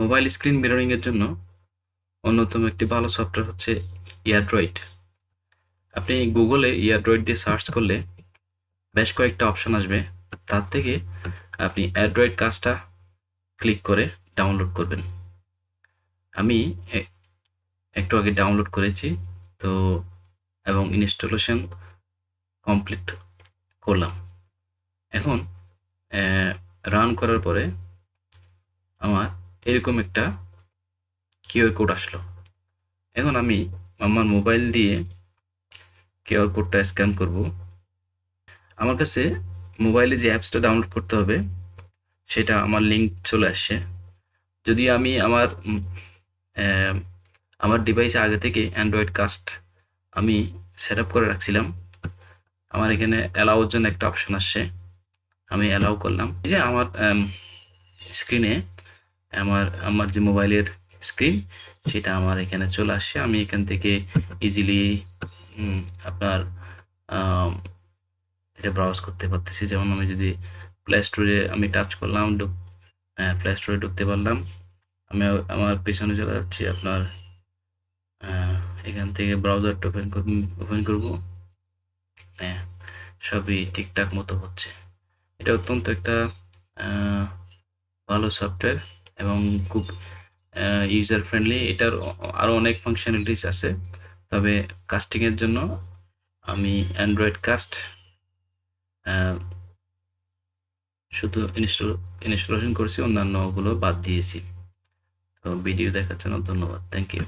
Mobile screen mirroring এর জন্য অন্যতম একটি ভালো সফটওয়্যার হচ্ছে এয়ারড্রয়েড। আপনি গুগলে এয়ারড্রয়েড দিয়ে সার্চ করলে বেশ কয়েকটা অপশন আসবে। তার থেকে আপনি অ্যান্ড্রয়েড কাজটা ক্লিক করে ডাউনলোড করবেন। আমি একটু আগে ডাউনলোড করেছি, তো এবং ইনস্টলেশন কমপ্লিট করলাম। এখন রান করার পরে আমার এরকম একটা কিউআর কোড আসলো। এখন আমি আমার মোবাইল দিয়ে কিউআর কোডটা স্ক্যান করব। আমার কাছে মোবাইলে যে অ্যাপসটা ডাউনলোড করতে হবে সেটা আমার লিঙ্ক চলে আসছে। যদি আমি আহ, আমার ডিভাইসে আগে থেকে অ্যান্ড্রয়েড কাস্ট আমি সেট আপ করে রাখছিলাম। আমার এখানে অ্যালাউর জন্য একটা অপশন আসছে, আমি অ্যালাউ করলাম। এই যে আমার স্ক্রিনে আমার আমার যে মোবাইলের স্ক্রিন সেটা আমার এখানে চলে আসছে। আমি এখান থেকে ইজিলি আপনার আম, এটা ব্রাউজ করতে পারতেছি। যেমন আমি যদি প্লে স্টোরে আমি টাচ করলাম, প্লে স্টোরে ঢুকতে পারলাম। আমি আমার পেছনে চলে যাচ্ছি আপনার আহ, এখান থেকে ব্রাউজারটা ওপেন করব। হ্যাঁ, সবই ঠিকঠাক মতো হচ্ছে। এটা অত্যন্ত একটা আহ, ভালো সফটওয়্যার এবং খুব ইউজার ফ্রেন্ডলি। এটার আরো অনেক ফাংশনালিটিস আছে, তবে কাস্টিং এর জন্য আমি অ্যান্ড্রয়েড কাস্ট শুধু ইনস্টলেশন করছি, অন্যান্য গুলো বাদ দিয়েছি। তো ভিডিও দেখার জন্য ধন্যবাদ। Thank you.